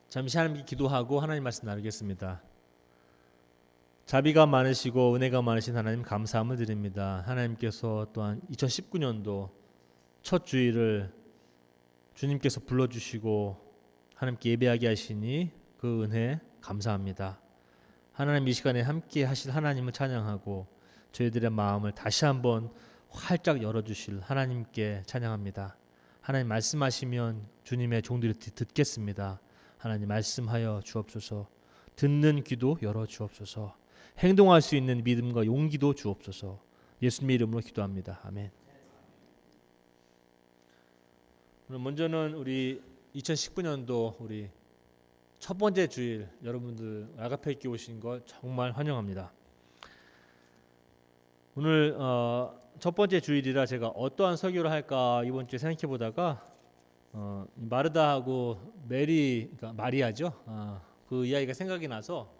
잠시 하나님께 기도하고 하나님 말씀 나누겠습니다. 자비가 많으시고 은혜가 많으신 하나님 감사함을 드립니다. 하나님께서 또한 2019년도 첫 주일을 주님께서 불러주시고 하나님께 예배하게 하시니 그 은혜 감사합니다. 하나님 이 시간에 함께 하실 하나님을 찬양하고 저희들의 마음을 다시 한번 활짝 열어주실 하나님께 찬양합니다. 하나님 말씀하시면 주님의 종들이 듣겠습니다. 하나님 말씀하여 주옵소서. 듣는 귀도 열어 주옵소서. 행동할 수 있는 믿음과 용기도 주옵소서. 예수님의 이름으로 기도합니다. 아멘. 오늘 먼저는 우리 2019년도 우리 첫 번째 주일 여러분들 아가페이께 오신 걸 정말 환영합니다. 오늘 첫 번째 주일이라 제가 어떠한 설교를 할까 이번 주에 생각해 보다가 마르다하고 메리, 그러니까 마리아죠. 그 이야기가 생각이 나서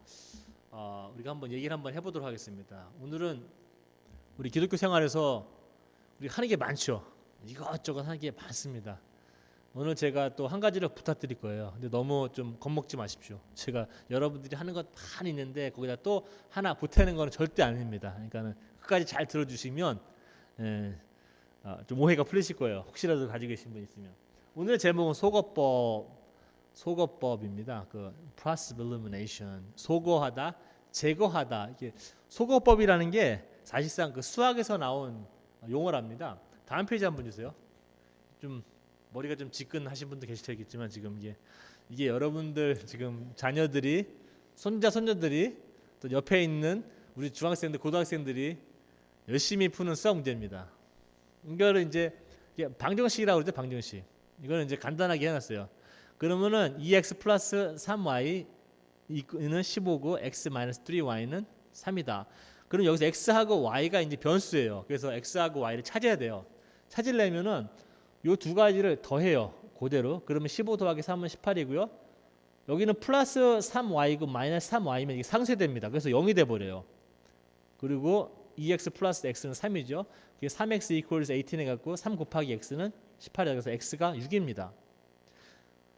우리가 한번 얘기를 한번 해보도록 하겠습니다. 오늘은 우리 기독교 생활에서 우리 하는 게 많죠. 이것저것 하는 게 많습니다. 오늘 제가 또 한 가지를 부탁드릴 거예요. 근데 너무 좀 겁먹지 마십시오. 제가 여러분들이 하는 것 많이 있는데 거기다 또 하나 보태는 거는 절대 아닙니다. 그러니까는 끝까지 잘 들어주시면 좀 오해가 풀리실 거예요. 혹시라도 가지고 계신 분 있으면. 오늘의 제목은 소거법입니다. 그 process of elimination, 소거하다, 제거하다. 이게 소거법이라는 게 사실상 그 수학에서 나온 용어랍니다. 다음 페이지 한번 주세요. 좀 머리가 좀 지끈하신 분도 계실 테겠지만 지금 이게 여러분들 지금 자녀들이 손자손녀들이 또 옆에 있는 우리 중학생들, 고등학생들이 열심히 푸는 수학 문제입니다. 이거를 이제 방정식이라고 그러죠. 방정식. 이거는 이제 간단하게 해놨어요. 그러면은 2x 플러스 3y 이는 15고 x 마이너스 3y는 3이다. 그럼 여기서 x하고 y가 이제 변수예요. 그래서 x하고 y를 찾아야 돼요. 찾으려면은 요 두 가지를 더해요. 그대로. 그러면 15 더하기 3은 18이고요. 여기는 플러스 3y고 마이너스 3y면 이게 상쇄됩니다. 그래서 0이 돼 버려요. 그리고 2x 플러스 x는 3이죠. 그게 3x equals 18 해갖고 3 곱하기 x는 18이에요. 그래서 x가 6입니다.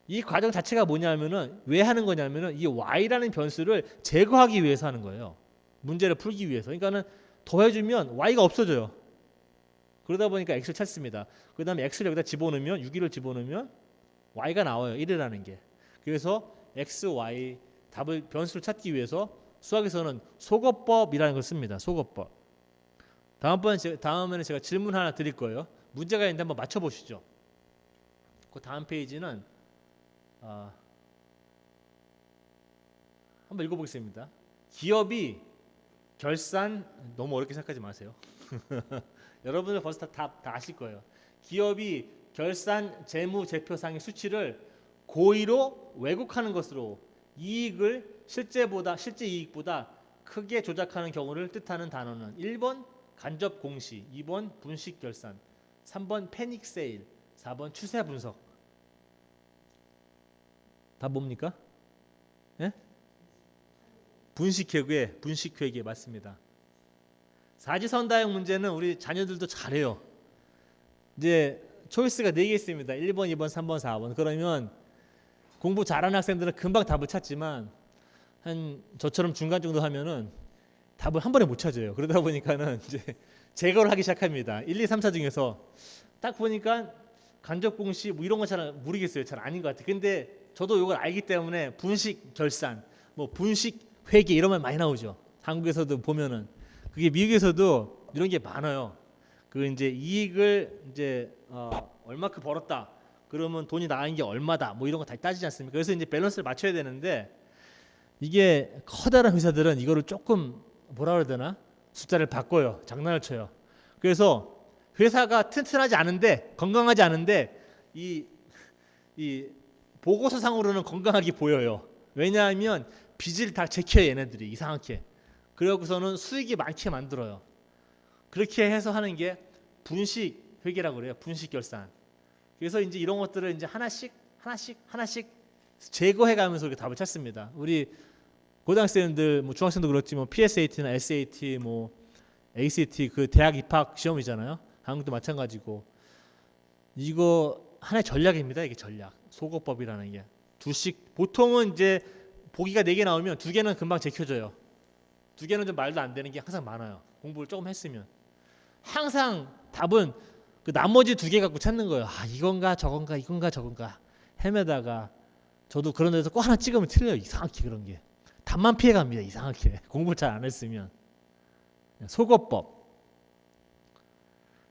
이 과정 자체가 뭐냐면은 왜 하는 거냐면은 이 y라는 변수를 제거하기 위해서 하는 거예요. 문제를 풀기 위해서. 그러니까는 더해주면 y가 없어져요. 그러다 보니까 x를 찾습니다. 그 다음에 x를 여기다 집어넣으면 6을 집어넣으면 y가 나와요. 1이라는 게. 그래서 x, y 답을 변수를 찾기 위해서 수학에서는 소거법이라는 걸 씁니다. 소거법. 다음에는 제가 질문 하나 드릴 거예요. 문제가 있는데 한번 맞춰보시죠. 그 다음 페이지는 한번 읽어보겠습니다. 기업이 결산, 너무 어렵게 생각하지 마세요. 여러분들 벌써 다 아실 거예요. 기업이 결산 재무제표상의 수치를 고의로 왜곡하는 것으로 이익을 실제 이익보다 크게 조작하는 경우를 뜻하는 단어는 1번 간접 공시, 2번 분식 결산, 3번 패닉 세일, 4번 추세 분석. 다 뭡니까? 예? 분식 회계 맞습니다. 사지선다형 문제는 우리 자녀들도 잘해요. 이제 초이스가 4개 있습니다. 1번, 2번, 3번, 4번. 그러면 공부 잘하는 학생들은 금방 답을 찾지만 한 저처럼 중간 정도 하면은 답을 한 번에 못 찾아요. 그러다 보니까는 이제 제거를 하기 시작합니다. 1, 2, 3, 4 중에서 딱 보니까 간접 공시 뭐 이런 거 잘 모르겠어요. 잘 아닌 것 같아요. 근데 저도 이걸 알기 때문에 분식 결산, 뭐 분식 회계 이런 말 많이 나오죠. 한국에서도 보면은 그게 미국에서도 이런 게 많아요. 그 이제 이익을 이제 얼마큼 벌었다. 그러면 돈이 나간 게 얼마다. 뭐 이런 거 다 따지지 않습니까? 그래서 이제 밸런스를 맞춰야 되는데 이게 커다란 회사들은 이거를 조금 뭐라 그래야 되나? 숫자를 바꿔요. 장난을 쳐요. 그래서 회사가 튼튼하지 않은데 건강하지 않은데 이 보고서상으로는 건강하게 보여요. 왜냐하면 빚을 다 제껴요. 얘네들이 이상하게. 그러고서는 수익이 많게 만들어요. 그렇게 해서 하는 게 분식 회계라고 그래요. 분식 결산. 그래서 이제 이런 것들을 이제 하나씩 제거해가면서 이렇게 답을 찾습니다. 우리 고등학생들, 뭐 중학생도 그렇지, 뭐 PSAT나 SAT, 뭐 ACT 그 대학 입학 시험이잖아요. 한국도 마찬가지고 이거 하나의 전략입니다. 이게 전략. 소거법이라는 게. 2씩 보통은 이제 보기가 4개 나오면 2개는 금방 제껴져요. 2개는 좀 말도 안 되는 게 항상 많아요. 공부를 조금 했으면 항상 답은 그 나머지 2개 갖고 찾는 거예요. 아 이건가 저건가 이건가 저건가 헤매다가 저도 그런 데서 꼭 하나 찍으면 틀려요. 이상하게 그런 게 답만 피해갑니다. 이상하게 공부를 잘 안 했으면. 속어법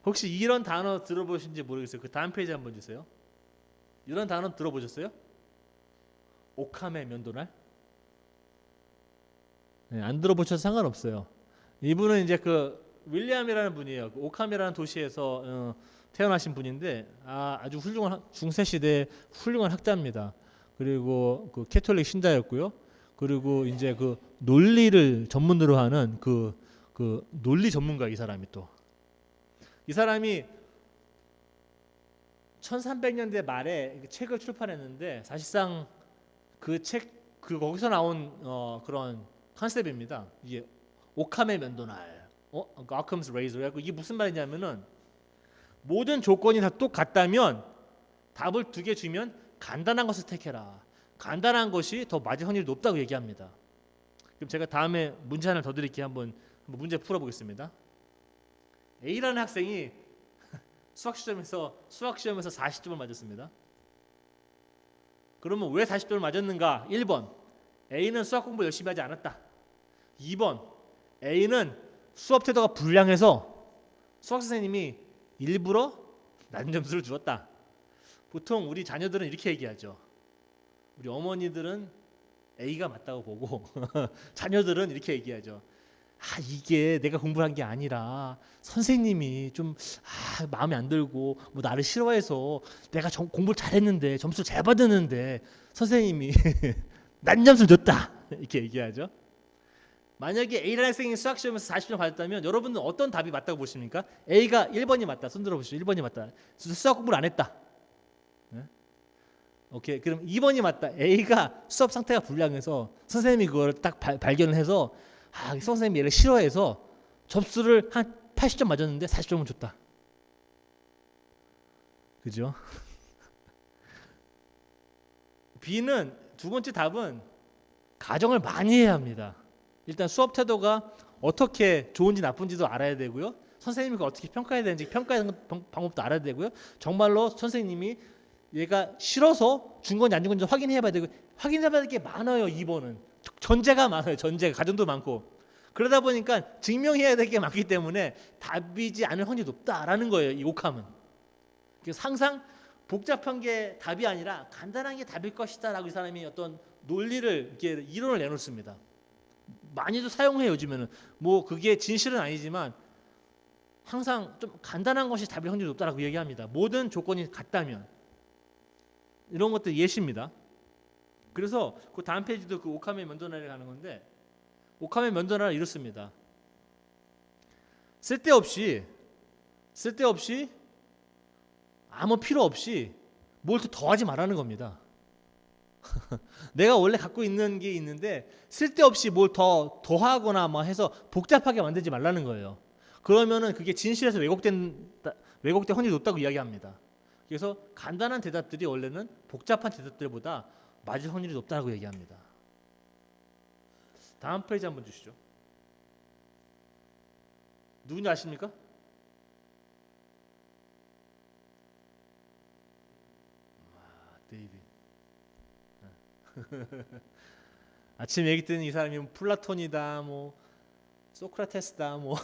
혹시 이런 단어 들어보신지 모르겠어요. 그 다음 페이지 한번 주세요. 이런 단어 들어보셨어요? 오카메 면도날? 네, 안 들어보셔도 상관없어요. 이분은 이제 그 윌리엄이라는 분이에요. 그 오카메라는 도시에서 태어나신 분인데 아주 훌륭한 중세 시대 훌륭한 학자입니다. 그리고 그 캐톨릭 신자였고요. 그리고 이제 그 논리를 전문으로 하는 그 논리 전문가 이 사람이 또 이 사람이 1300년대 말에 책을 출판했는데 사실상 그 책 거기서 나온 그런 컨셉입니다. 이게 오카메 면도날, Occam's Razor. 이게 무슨 말이냐면은 모든 조건이 다 똑같다면 답을 2개 주면 간단한 것을 택해라. 간단한 것이 더 맞을 확률이 높다고 얘기합니다. 그럼 제가 다음에 문제 하나 더 드릴게요. 한번 문제 풀어보겠습니다. A라는 학생이 수학 시험에서 40점을 맞았습니다. 그러면 왜 40점을 맞았는가? 1번 A는 수학 공부 열심히 하지 않았다. 2번 A는 수업 태도가 불량해서 수학 선생님이 일부러 낮은 점수를 주었다. 보통 우리 자녀들은 이렇게 얘기하죠. 우리 어머니들은 A가 맞다고 보고 자녀들은 이렇게 얘기하죠. 이게 내가 공부한 게 아니라 선생님이 좀 마음에 안 들고 뭐 나를 싫어해서 내가 공부를 잘했는데 점수를 잘 받았는데 선생님이 낮은 점수를 줬다 이렇게 얘기하죠. 만약에 A라는 학생이 수학 시험에서 40점 받았다면 여러분은 어떤 답이 맞다고 보십니까? A가 1번이 맞다. 손 들어보시죠. 1번이 맞다. 수학 공부를 안 했다. 네? 오케이. 그럼 2번이 맞다. A가 수업 상태가 불량해서 선생님이 그걸 딱 발견을 해서 선생님이 얘를 싫어해서 점수를 한 80점 맞았는데 40점을 줬다. 그죠? B는 두 번째 답은 가정을 많이 해야 합니다. 일단 수업 태도가 어떻게 좋은지 나쁜지도 알아야 되고요. 선생님이 그걸 어떻게 평가해야 되는지 평가하는 방법도 알아야 되고요. 정말로 선생님이 얘가 싫어서 준 건지 안 준 건지 확인해 봐야 되고 확인해 봐야 될 게 많아요. 2번은 전제가 많아요. 전제가 가정도 많고 그러다 보니까 증명해야 될 게 많기 때문에 답이지 않을 확률이 높다라는 거예요. 이 옥함은. 그래서 항상 복잡한 게 답이 아니라 간단한 게 답일 것이다라고 이 사람이 어떤 논리를 이렇게 이론을 내놓습니다. 많이도 사용해요. 요즘에는 뭐 그게 진실은 아니지만 항상 좀 간단한 것이 답일 확률이 높다라고 얘기합니다. 모든 조건이 같다면 이런 것들 예시입니다. 그래서 그 다음 페이지도 그 오카메 면도날에 가는 건데 오카메 면도날은 이렇습니다. 쓸데없이 아무 필요 없이 뭘 또 더하지 말라는 겁니다. 내가 원래 갖고 있는 게 있는데 쓸데없이 뭘 더하거나 뭐 해서 복잡하게 만들지 말라는 거예요. 그러면은 그게 진실에서 왜곡된 확률이 높다고 이야기합니다. 그래서 간단한 대답들이 원래는 복잡한 대답들보다 맞을 확률이 높다고 얘기합니다. 다음 페이지 한번 주시죠. 누군지 아십니까? 데이빗. 아침 얘기 듣는 이 사람이 플라톤이다, 뭐 소크라테스다, 뭐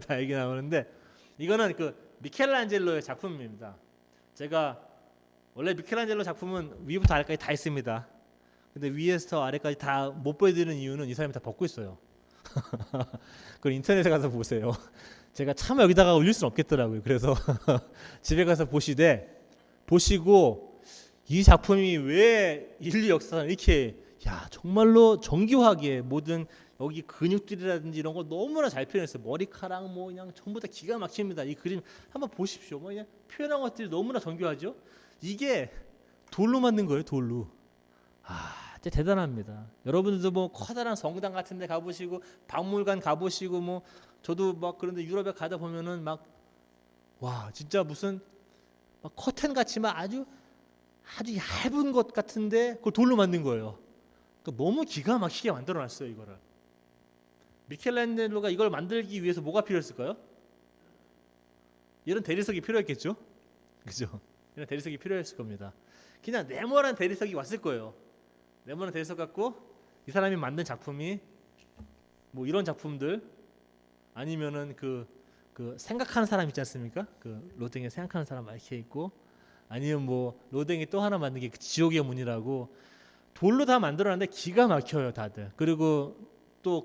다 얘기 나오는데 이거는 그 미켈란젤로의 작품입니다. 제가 원래 미켈란젤로 작품은 위부터 아래까지 다 있습니다. 근데 위에서 아래까지 다 못 보여드리는 이유는 이 사람이 다 벗고 있어요. 그걸 인터넷에 가서 보세요. 제가 차마 여기다가 올릴 수는 없겠더라고요. 그래서 집에 가서 보시고 이 작품이 왜 인류 역사상 이렇게 정말로 정교하게 모든 여기 근육들이라든지 이런 거 너무나 잘 표현했어요. 머리카락 뭐 그냥 전부 다 기가 막힙니다. 이 그림 한번 보십시오. 뭐 그냥 표현한 것들이 너무나 정교하죠. 이게 돌로 만든 거예요. 돌로. 진짜 대단합니다. 여러분들도 뭐 커다란 성당 같은 데 가보시고 박물관 가보시고 뭐 저도 막 그런데 유럽에 가다 보면은 막 진짜 무슨 막 커튼 같이 막 아주 아주 얇은 것 같은데 그걸 돌로 만든 거예요. 그러니까 너무 기가 막히게 만들어놨어요 이거를. 미켈란젤로가 이걸 만들기 위해서 뭐가 필요했을까요? 이런 대리석이 필요했겠죠? 그죠? 이런 대리석이 필요했을 겁니다. 그냥 네모난 대리석이 왔을 거예요. 네모난 대리석 갖고 이 사람이 만든 작품이 뭐 이런 작품들 아니면은 그 생각하는 사람 있지 않습니까? 그 로댕에 생각하는 사람 이렇게 있고 아니면 뭐 로댕이 또 하나 만든 게 지옥의 문이라고 돌로 다 만들어놨는데 기가 막혀요 다들. 그리고 또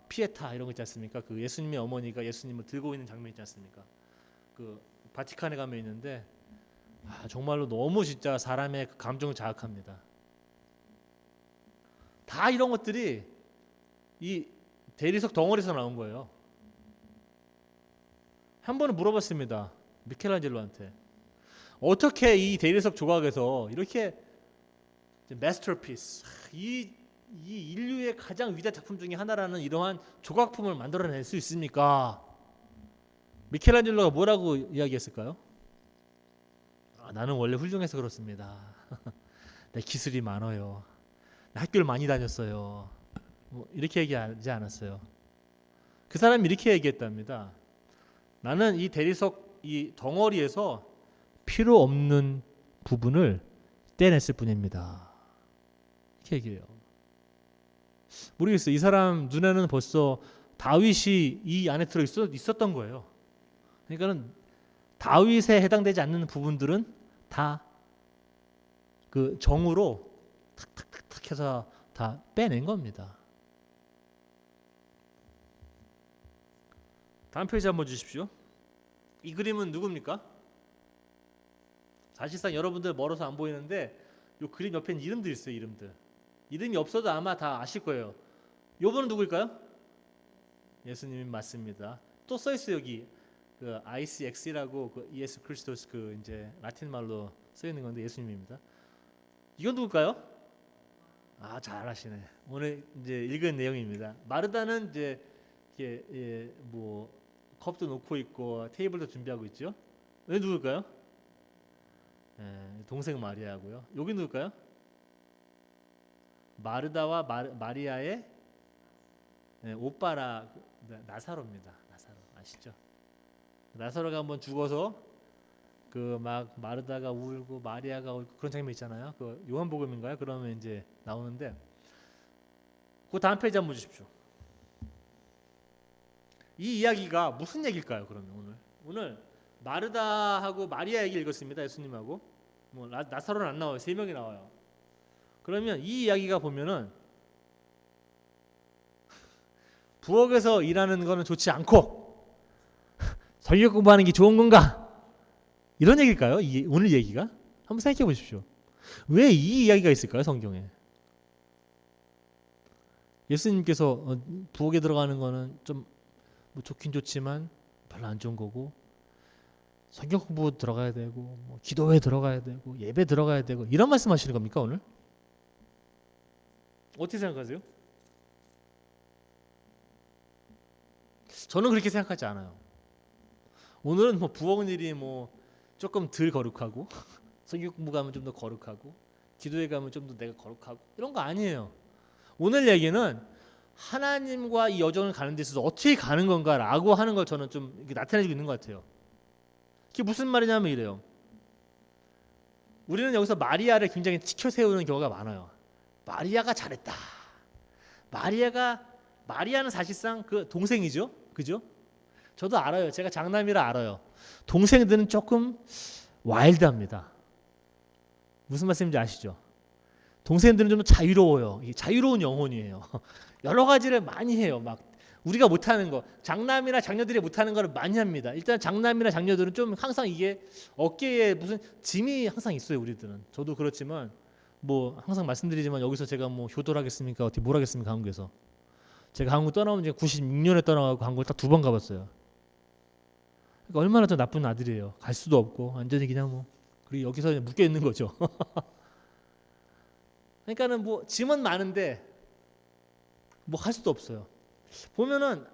피에타 이런 거 있지 않습니까? 그 예수님의 어머니가 예수님을 들고 있는 장면 있지 않습니까? 그 바티칸에 가면 있는데 정말로 너무 진짜 사람의 감정을 자극합니다. 다 이런 것들이 이 대리석 덩어리에서 나온 거예요. 한 번은 물어봤습니다. 미켈란젤로한테 어떻게 이 대리석 조각에서 이렇게 마스터피스 이 인류의 가장 위대한 작품 중에 하나라는 이러한 조각품을 만들어낼 수 있습니까? 미켈란젤로가 뭐라고 이야기했을까요? 나는 원래 훌륭해서 그렇습니다. 내 기술이 많아요. 나 학교를 많이 다녔어요. 뭐 이렇게 얘기하지 않았어요. 그 사람이 이렇게 얘기했답니다. 나는 이 대리석 이 덩어리에서 필요 없는 부분을 떼냈을 뿐입니다. 이렇게 얘기해요. 모르겠어요. 이 사람 눈에는 벌써 다윗이 이 안에 들어 있었던 거예요. 그러니까는 다윗에 해당되지 않는 부분들은 다 그 정으로 탁탁탁탁 해서 다 빼낸 겁니다. 다음 페이지 한번 주십시오. 이 그림은 누굽니까? 사실상 여러분들 멀어서 안 보이는데 이 그림 옆에는 이름들 있어요. 이름들. 이름이 없어도 아마 다 아실 거예요. 요분은 누구일까요? 예수님이 맞습니다. 또 써 있어요 여기 그 ICX라고 그 예수 그리스도스 그 이제 라틴 말로 써 있는 건데 예수님입니다. 이건 누굴까요? 잘 아시네. 오늘 이제 읽은 내용입니다. 마르다는 이제 이게 뭐 컵도 놓고 있고 테이블도 준비하고 있죠. 왜 누굴까요? 동생 마리아고요. 여기 누굴까요? 마르다와 마리아의 오빠라 나사로입니다. 나사로 아시죠? 나사로가 한번 죽어서 그 막 마르다가 울고 마리아가 울고 그런 장면 있잖아요. 그 요한복음인가요? 그러면 이제 나오는데 그 다음 페이지 한번 주십시오. 이 이야기가 무슨 얘기일까요? 그러면 오늘 마르다하고 마리아 얘기 읽었습니다. 예수님하고 뭐 나사로는 안 나와요. 3명이 나와요. 그러면 이 이야기가 보면은 부엌에서 일하는 거는 좋지 않고 설교 공부하는 게 좋은 건가? 이런 얘기일까요? 오늘 얘기가? 한번 생각해 보십시오. 왜 이 이야기가 있을까요? 성경에. 예수님께서 부엌에 들어가는 거는 좀 뭐 좋긴 좋지만 별로 안 좋은 거고 성경 공부 들어가야 되고 뭐 기도회 들어가야 되고 예배 들어가야 되고 이런 말씀하시는 겁니까 오늘? 어떻게 생각하세요? 저는 그렇게 생각하지 않아요. 오늘은 뭐 부엌 일이 뭐 조금 덜 거룩하고 성경 공부 가면 좀 더 거룩하고 기도회 가면 좀 더 내가 거룩하고 이런 거 아니에요. 오늘 얘기는 하나님과 이 여정을 가는 데 있어서 어떻게 가는 건가라고 하는 걸 저는 좀 나타내주고 있는 것 같아요. 그게 무슨 말이냐면 이래요. 우리는 여기서 마리아를 굉장히 치켜 세우는 경우가 많아요. 마리아가 잘했다. 마리아는 사실상 그 동생이죠, 그죠? 저도 알아요. 제가 장남이라 알아요. 동생들은 조금 와일드합니다. 무슨 말씀인지 아시죠? 동생들은 좀 자유로워요. 자유로운 영혼이에요. 여러 가지를 많이 해요. 막 우리가 못하는 거, 장남이나 장녀들이 못하는 거를 많이 합니다. 일단 장남이나 장녀들은 좀 항상 이게 어깨에 무슨 짐이 항상 있어요. 우리들은. 저도 그렇지만 뭐 항상 말씀드리지만 여기서 제가 뭐 효도하겠습니까? 어떻게 뭘 하겠습니까? 한국에서. 제가 한국 떠나온 지 96년에 떠나가고 한국을 딱 2번 가봤어요. 그러니까 얼마나 더 나쁜 아들이에요. 갈 수도 없고 완전히 그냥 뭐 그리고 여기서 그냥 묶여 있는 거죠. 그러니까는 뭐 짐은 많은데 뭐 할 수도 없어요. 보면은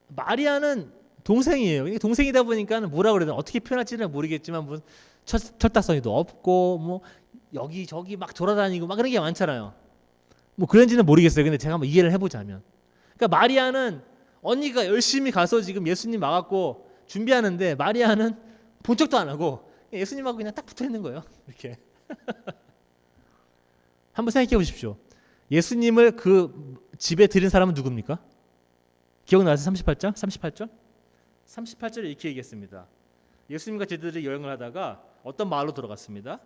마리아는 동생이에요. 동생이다 보니까 뭐라 그래야 되나 어떻게 표현할지는 모르겠지만 뭐 철딱서니도 없고 뭐 여기 저기 막 돌아다니고 막 그런 게 많잖아요. 뭐 그런지는 모르겠어요. 근데 제가 한번 이해를 해보자면, 그러니까 마리아는 언니가 열심히 가서 지금 예수님 와갖고 준비하는데 마리아는 본 척도 안 하고 예수님하고 그냥 딱 붙어 있는 거예요. 이렇게. 한번 생각해 보십시오. 예수님을 그 집에 들인 사람은 누굽니까? 기억나세요? 38절? 38절? 38절에 이렇게 얘기했습니다. 예수님과 제자들이 여행을 하다가 어떤 마을로 들어갔습니다.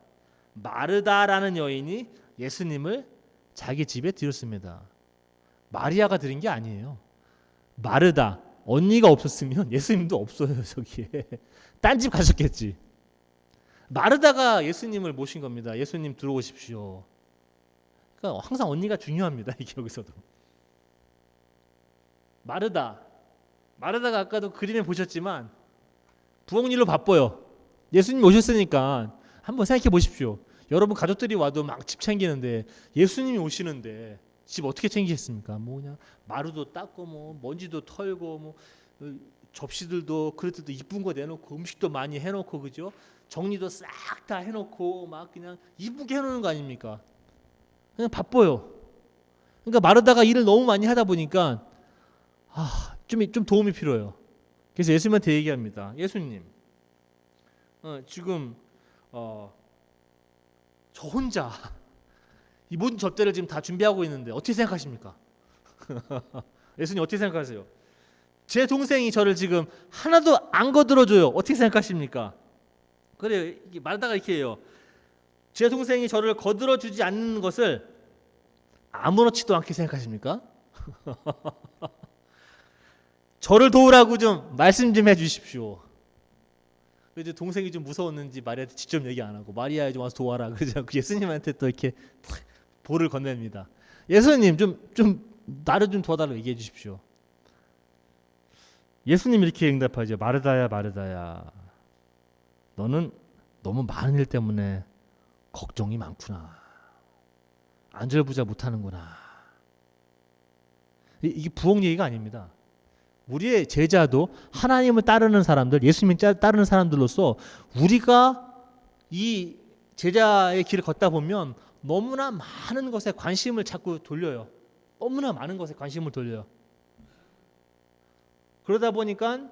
마르다라는 여인이 예수님을 자기 집에 들였습니다. 마리아가 들인 게 아니에요. 마르다, 언니가 없었으면 예수님도 없어요. 저기에 딴 집 가셨겠지. 마르다가 예수님을 모신 겁니다. 예수님 들어오십시오. 그러니까 항상 언니가 중요합니다. 이게 여기서도. 마르다가 아까도 그림에 보셨지만 부엌일로 바빠요. 예수님 오셨으니까 한번 생각해 보십시오. 여러분 가족들이 와도 막 집 챙기는데 예수님이 오시는데 집 어떻게 챙기겠습니까? 뭐 그냥 마루도 닦고 뭐 먼지도 털고 뭐 접시들도 그릇들도 이쁜 거 내놓고 음식도 많이 해놓고 그죠? 정리도 싹 다 해놓고 막 그냥 이쁘게 해놓는 거 아닙니까? 그냥 바빠요. 그러니까 마르다가 일을 너무 많이 하다 보니까 좀 도움이 필요해요. 그래서 예수님한테 얘기합니다. 예수님, 지금 저 혼자 이 모든 접대를 지금 다 준비하고 있는데 어떻게 생각하십니까? 예수님 어떻게 생각하세요? 제 동생이 저를 지금 하나도 안 거들어줘요. 어떻게 생각하십니까? 그래요. 말하다가 이렇게 해요. 제 동생이 저를 거들어주지 않는 것을 아무렇지도 않게 생각하십니까? 저를 도우라고 좀 말씀 좀 해주십시오. 그래서 동생이 좀 무서웠는지 마리아한테 직접 얘기 안 하고 마리아 좀 와서 도와라. 그래서 예수님한테 또 이렇게 볼을 건넵니다. 예수님 좀 나를 좀 도와달라고 얘기해 주십시오. 예수님 이렇게 응답하죠. 마르다야 마르다야, 너는 너무 많은 일 때문에 걱정이 많구나. 안절부절 못하는구나. 이게 부엌 얘기가 아닙니다. 우리의 제자도 하나님을 따르는 사람들, 예수님을 따르는 사람들로서 우리가 이 제자의 길을 걷다 보면 너무나 많은 것에 관심을 자꾸 돌려요. 너무나 많은 것에 관심을 돌려요. 그러다 보니까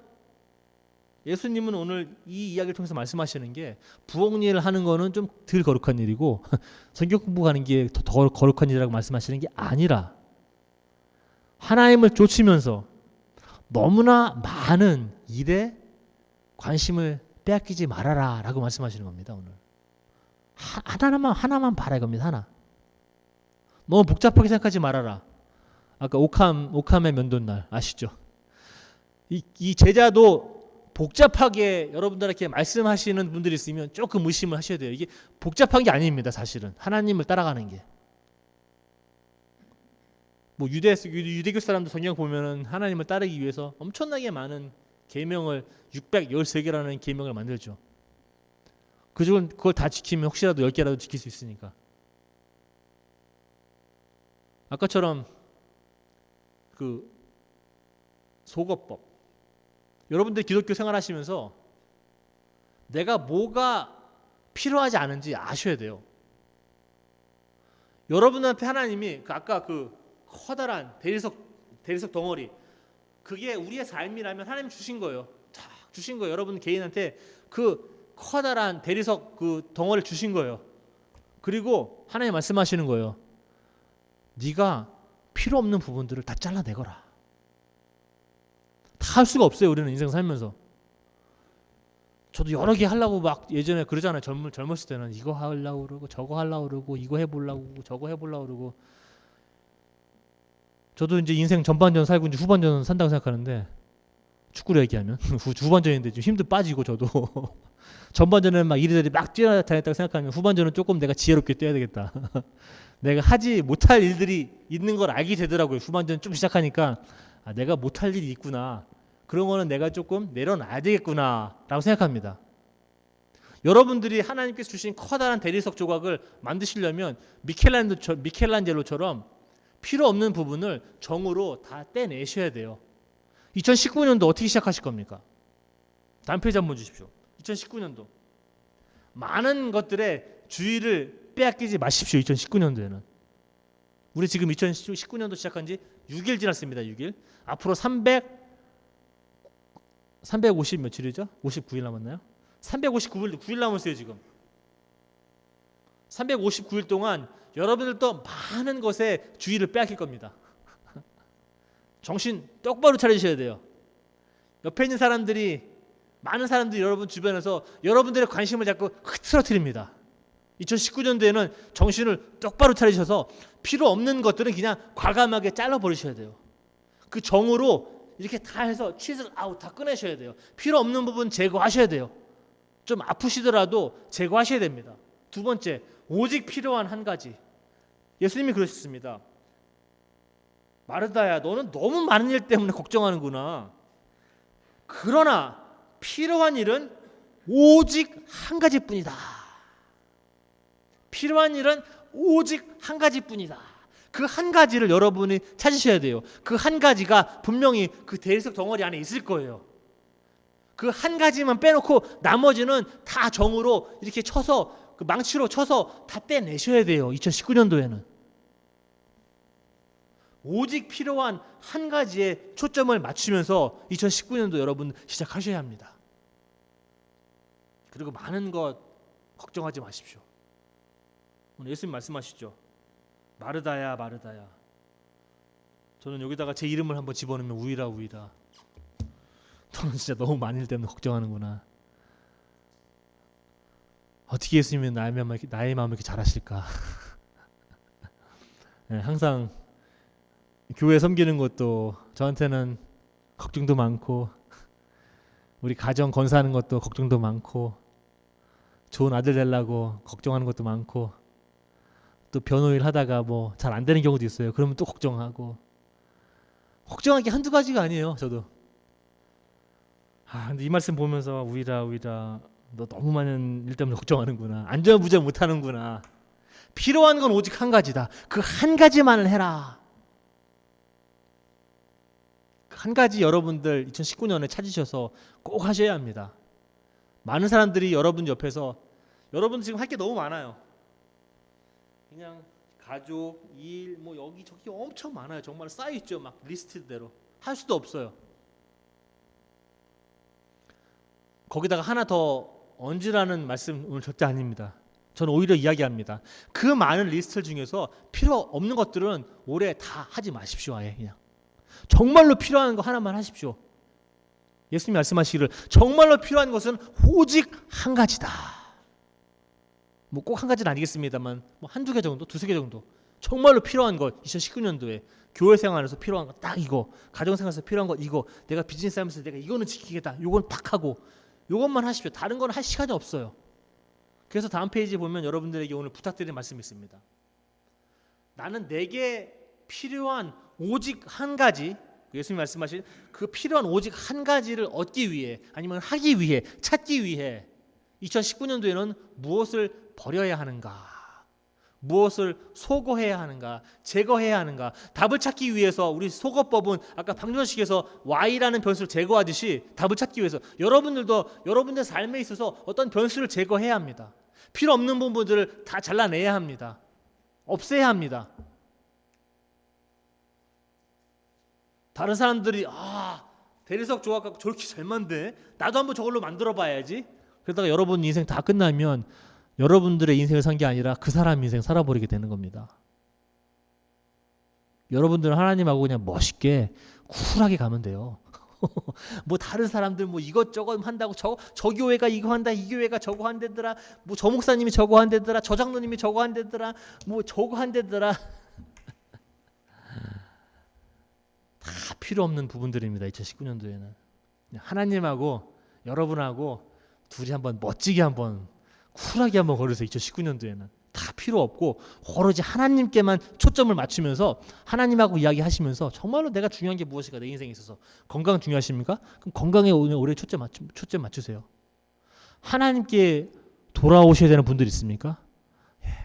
예수님은 오늘 이 이야기를 통해서 말씀하시는 게 부엌 일을 하는 거는 좀 덜 거룩한 일이고 성경 공부하는 게 더 거룩한 일이라고 말씀하시는 게 아니라 하나님을 쫓으면서 너무나 많은 일에 관심을 빼앗기지 말아라 라고 말씀하시는 겁니다. 오늘 하나만 바라 이겁니다. 하나. 너무 복잡하게 생각하지 말아라. 아까 옥함의 면도날 아시죠? 이 제자도 복잡하게 여러분들에게 말씀하시는 분들이 있으면 조금 의심을 하셔야 돼요. 이게 복잡한 게 아닙니다. 사실은 하나님을 따라가는 게. 뭐 유대교 사람들 성경 보면은 하나님을 따르기 위해서 엄청나게 많은 계명을 613개라는 계명을 만들죠. 그걸 다 지키면 혹시라도 10개라도 지킬 수 있으니까. 아까처럼 그 속어법. 여러분들 기독교 생활하시면서 내가 뭐가 필요하지 않은지 아셔야 돼요. 여러분한테 하나님이 아까 그 커다란 대리석 덩어리, 그게 우리의 삶이라면 하나님 주신 거예요. 다 주신 거예요. 여러분 개인한테 그 커다란 대리석 그 덩어리를 주신 거예요. 그리고 하나님 말씀하시는 거예요. 네가 필요 없는 부분들을 다 잘라내거라. 다 할 수가 없어요. 우리는 인생 살면서. 저도 여러 개 하려고 막 예전에 그러잖아요. 젊었을 때는 이거 하려고 그러고 저거 하려고 그러고 이거 해보려고 그러고 저거 해보려고 그러고. 저도 이제 인생 전반전 살고 이제 후반전 산다고 생각하는데, 축구를 얘기하면 후반전인데 좀 힘도 빠지고 저도 전반전에는 막 이리저리 막 뛰어다녔다고 생각하면 후반전은 조금 내가 지혜롭게 뛰어야 되겠다. 내가 하지 못할 일들이 있는 걸 알게 되더라고요. 후반전 좀 시작하니까 내가 못할 일이 있구나. 그런 거는 내가 조금 내려놔야 되겠구나 라고 생각합니다. 여러분들이 하나님께서 주신 커다란 대리석 조각을 만드시려면 미켈란젤로처럼 필요 없는 부분을 정으로 다 떼내셔야 돼요. 2019년도 어떻게 시작하실 겁니까? 다음 페이지 한번 주십시오. 2019년도 많은 것들에 주의를 빼앗기지 마십시오. 2019년도에는. 우리 지금 2019년도 시작한 지 6일 지났습니다. 6일. 앞으로 350 며칠이죠? 59일 남았나요? 359일 9일 남았어요, 지금. 359일 동안 여러분들도 많은 것에 주의를 빼앗길 겁니다. 정신 똑바로 차리셔야 돼요. 옆에 있는 사람들이, 많은 사람들이 여러분 주변에서 여러분들의 관심을 자꾸 흐트러뜨립니다. 2019년도에는 정신을 똑바로 차리셔서 필요 없는 것들은 그냥 과감하게 잘라버리셔야 돼요. 그 정으로 이렇게 다 해서 치즈를 다 꺼내셔야 돼요. 필요 없는 부분 제거하셔야 돼요. 좀 아프시더라도 제거하셔야 됩니다. 두 번째, 오직 필요한 한 가지. 예수님이 그러셨습니다. 마르다야, 너는 너무 많은 일 때문에 걱정하는구나. 그러나 필요한 일은 오직 한 가지뿐이다. 필요한 일은 오직 한 가지뿐이다. 그 한 가지를 여러분이 찾으셔야 돼요. 그 한 가지가 분명히 그 대리석 덩어리 안에 있을 거예요. 그 한 가지만 빼놓고 나머지는 다 정으로 이렇게 쳐서, 그 망치로 쳐서 다 떼내셔야 돼요. 2019년도에는. 오직 필요한 한 가지에 초점을 맞추면서 2019년도 여러분 시작하셔야 합니다. 그리고 많은 것 걱정하지 마십시오. 오늘 예수님 말씀하시죠. 마르다야, 마르다야. 저는 여기다가 제 이름을 한번 집어넣으면 우이라, 우이라. 너는 진짜 너무 많은 일 때문에 걱정하는구나. 어떻게 예수님은 나의 마음을 이렇게 잘하실까? 네, 항상 교회 섬기는 것도 저한테는 걱정도 많고, 우리 가정 건사하는 것도 걱정도 많고, 좋은 아들 되려고 걱정하는 것도 많고, 또 변호일 하다가 뭐 잘 안 되는 경우도 있어요. 그러면 또 걱정하고. 걱정할 게 한두 가지가 아니에요. 저도. 근데 이 말씀 보면서 우이라, 우이라, 너 너무 많은 일 때문에 걱정하는구나. 안절부절 못하는구나. 필요한 건 오직 한 가지다. 그 한 가지만을 해라. 한 가지 여러분들 2019년에 찾으셔서 꼭 하셔야 합니다. 많은 사람들이 여러분 옆에서, 여러분 지금 할 게 너무 많아요. 그냥 가족, 일, 뭐 여기저기 엄청 많아요. 정말 쌓여있죠. 막 리스트대로. 할 수도 없어요. 거기다가 하나 더 얹으라는 말씀 오늘 절대 아닙니다. 저는 오히려 이야기합니다. 그 많은 리스트 중에서 필요 없는 것들은 올해 다 하지 마십시오. 아예 그냥. 정말로 필요한 거 하나만 하십시오. 예수님이 말씀하시기를 정말로 필요한 것은 오직 한 가지다. 뭐 꼭 한 가지는 아니겠습니다만 뭐 한두 개 정도, 두세 개 정도. 정말로 필요한 것, 2019년도에 교회 생활에서 필요한 거 딱 이거, 가정 생활에서 필요한 거 이거, 내가 비즈니스 하면서 내가 이거는 지키겠다. 요건 딱 하고 요것만 하십시오. 다른 건 할 시간이 없어요. 그래서 다음 페이지 보면 여러분들에게 오늘 부탁드리는 말씀이 있습니다. 나는 내게 필요한 오직 한 가지, 예수님이 말씀하신 그 필요한 오직 한 가지를 얻기 위해, 아니면 하기 위해, 찾기 위해 2019년도에는 무엇을 버려야 하는가, 무엇을 소거해야 하는가, 제거해야 하는가. 답을 찾기 위해서 우리 소거법은 아까 방정식에서 Y라는 변수를 제거하듯이 답을 찾기 위해서 여러분들도 여러분들 삶에 있어서 어떤 변수를 제거해야 합니다. 필요 없는 부분들을 다 잘라내야 합니다. 없애야 합니다. 다른 사람들이 대리석 조각갖고 저렇게 잘 만드네, 나도 한번 저걸로 만들어 봐야지. 그러다가 여러분 인생 다 끝나면 여러분들의 인생을 산 게 아니라 그 사람 인생 살아버리게 되는 겁니다. 여러분들은 하나님하고 그냥 멋있게 쿨하게 가면 돼요. 뭐 다른 사람들 뭐 이것저것 한다고 저 교회가 이거 한다, 이 교회가 저거 한대더라, 뭐 저 목사님이 저거 한대더라, 저 장로님이 저거 한대더라, 뭐 저거 한대더라. 다 필요 없는 부분들입니다. 2019년도에는 하나님하고 여러분하고 둘이 한번 멋지게 한번 쿨하게 한번 걸으세요. 2019년도에는 다 필요 없고 오로지 하나님께만 초점을 맞추면서 하나님하고 이야기하시면서 정말로 내가 중요한 게 무엇인가, 내 인생에 있어서. 건강 중요하십니까? 그럼 건강에 오늘 올해 초점 맞추세요. 하나님께 돌아오셔야 되는 분들 있습니까?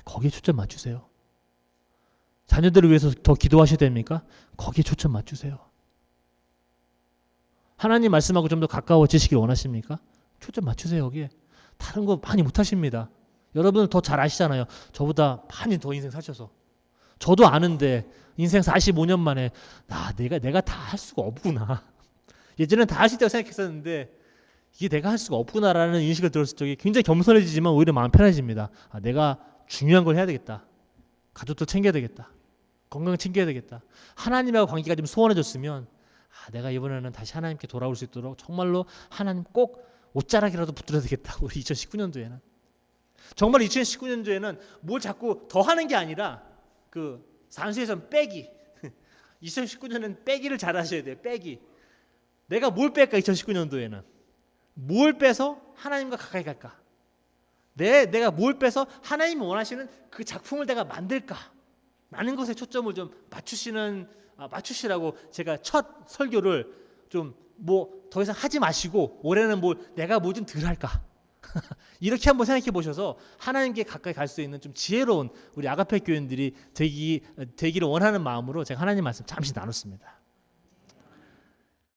거기에 초점 맞추세요. 자녀들을 위해서 더 기도하셔야 됩니까? 거기에 초점 맞추세요. 하나님 말씀하고 좀 더 가까워지시길 원하십니까? 초점 맞추세요. 여기에. 다른 거 많이 못 하십니다. 여러분은 더 잘 아시잖아요. 저보다 많이 더 인생 사셔서. 저도 아는데 인생 45년 만에 내가 다 할 수가 없구나. 예전엔 다 할 수 있다고 생각했었는데 이게 내가 할 수가 없구나라는 인식을 들었을 적에 굉장히 겸손해지지만 오히려 마음 편해집니다. 내가 중요한 걸 해야 되겠다. 가족도 챙겨야 되겠다. 건강 챙겨야 되겠다. 하나님하고 관계가 좀 소원해졌으면 내가 이번에는 다시 하나님께 돌아올 수 있도록 정말로 하나님 꼭 옷자락이라도 붙들어야 되겠다. 우리 2019년도에는 정말 2019년도에는 뭘 자꾸 더 하는 게 아니라 그 산수에서는 빼기. 2019년은 빼기를 잘 하셔야 돼요. 빼기. 내가 뭘 뺄까 2019년도에는 뭘 빼서 하나님과 가까이 갈까? 내가 뭘 빼서 하나님이 원하시는 그 작품을 내가 만들까? 라는 것에 초점을 좀 맞추시라고 제가 첫 설교를 좀 더 이상 하지 마시고 올해는 내가 뭐 좀 덜 할까? 이렇게 한번 생각해 보셔서 하나님께 가까이 갈 수 있는 좀 지혜로운 우리 아가페 교인들이 되기를 원하는 마음으로 제가 하나님 말씀 잠시 나눴습니다.